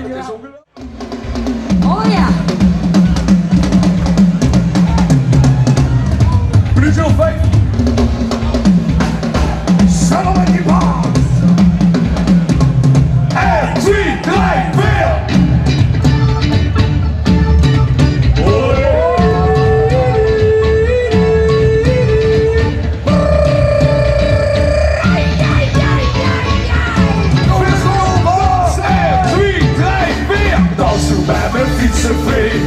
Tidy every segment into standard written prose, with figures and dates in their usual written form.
Het is ongelooflijk. Oh ja. Minuutje of 5. Settle in die baas. 1, 2, 3, 4.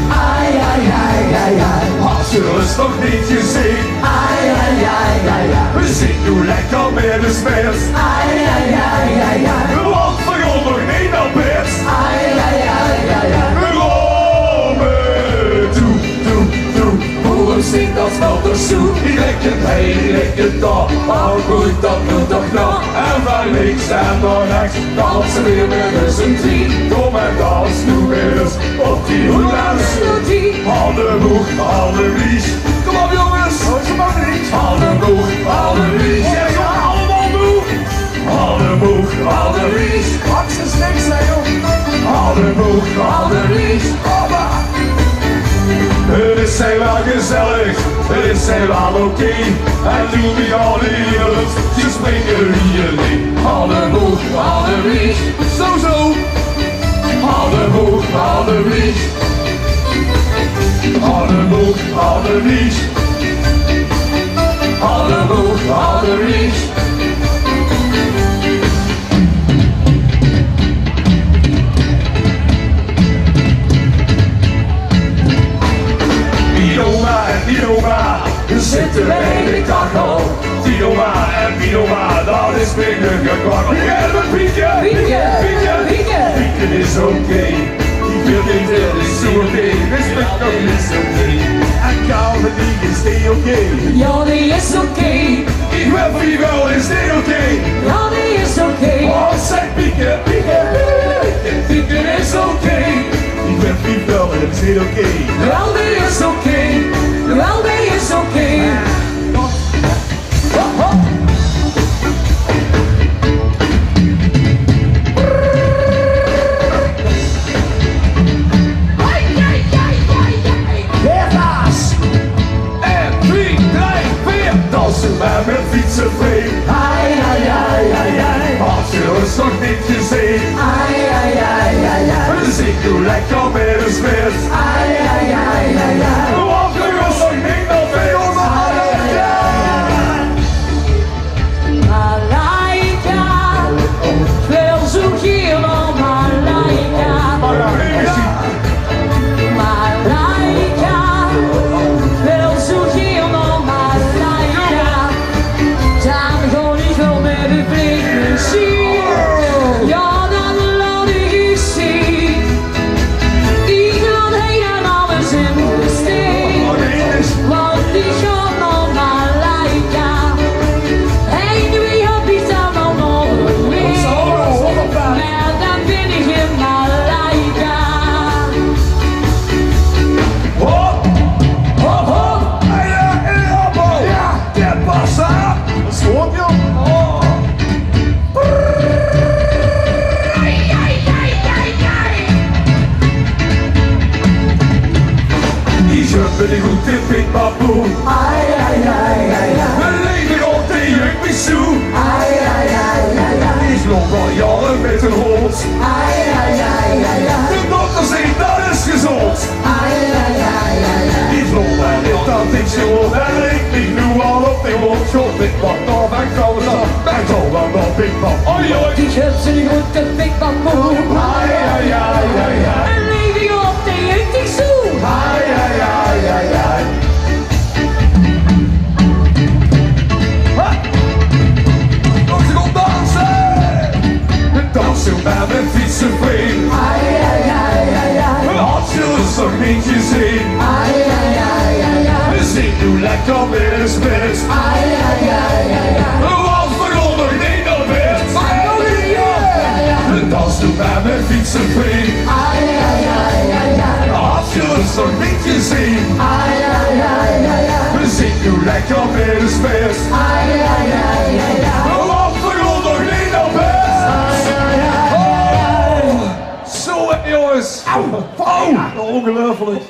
Ai, ai, ai, ai, ai. Als je ons nog niet gezien. Ai, ai, ai, ai, ai. We zien nu lekker met de spits. Ai, ai, ai, ai, ai. Want we gaan nog niet naar bed. Ai, ai, ai, ai, ai. Rome, doe, doe, doe. Hoe zingt als wel door zoek? Ik het heen, ik het daar. Maar goed, dat moet toch nog. En van links en van rechts dansen we weer met z'n drie. Kom en dans nu weer eens op die hoelands. Handen hoog, handen lies. Kom op jongens, ze maar niet. Handen hoog, handen lies. Ja, jongen, allemaal moe. Handen hoog, handen lies. Max is niks, hè joh. Handen hoog, handen lies. Hoppa. Het is wel gezellig, het is wel oké. En doe me al die jongens, ze springen hier niet. Handen hoog, handen lies. Zo zo. Handen hoog, handen lies. Handen hoog, handen lies. Handen hoog, handen lies. Dinoma en Dinoma, zitten we in de kachel. Dinoma en Dinoma, dat is binnen gekwakkeld. Wie hebben we Pietje? Pietje, Pietje. Pietje is oké. Die wil niet heel is zo oké. Respect nog is oké. En Calvin die is niet oké. Ja, die is oké. Ik wil wie wel is niet oké. Ja, die is oké. Oh, zeg Pietje, Pietje, Pietje. Pietje is oké. Ik wil wie wel is niet oké. Wel, die is oké. Wel, die is oké. Hop, hop. Maar met fietsen vrij. Ai, ai, ai, ai, ai. Als je ons nog niet gezien. Ai, ai, ai, ai, ai. Dus ik doe lekker met de spits. Ai, ai, ai, ai, ai. Want we gaan nog niet naar veel. Malaika, veel zoek hier nog Malaika. Malaika, veel zoek hier nog Malaika. Dan gewoon niet veel met de plezier. Ja, dan laat ik je zien. Ik laat heen en alles in de steek. Want die gaat nog Malaika. Hey, nu heb je dan al nog een week. Maar dan ben ik in Malaika. Hop, hop, hop. Ja, que pasa? Dat is gewoon, joh. Die shirt ben ik goed in Pik Papoe. Ai, ai, ai, ai, ai. We leven op de Jukbisoe. Ai, ai, ai, ai, ai. Die is nog al jaren met een hond. Ai, ai, ai, ai, ai. De dokter zegt dat is gezond. Ai, ai, ai, ai, ai. Die vlog en dit dat ik gewoon. En ik lig nu al op de mond. Schot ik wat af en kan het dan. En zo dan op Pik Papoe. Oi, oi. Die hebt ze niet goed in Pik Papoe. Ai, ai, ai, ai, ai. En leef je op de Jukbisoe. Ai, ai, ai, ai, ai. Ha! Nog eens op dansen! De dansen met mijn fietsen vrij. Ai, ai, ai, ai, ai. Had je ons nog niet gezien? Ai, ai, ai, ai, ai. We zien nu lekker met de spits. Ai, ai, ai, ai, ai. Want we gaan nog niet naar bed. De dans doet met mijn fietsen vrij. Ai, ai, ai, ai, ai. Had je ons nog niet gezien? Ai, ai, ai, ai, ai. We zien nu lekker met de spits. Ai, ai, ai, ai, ai. Want we gaan nog niet naar bed. Ai, ai, ai. Oh, zo jongens. Au! Ongelooflijk.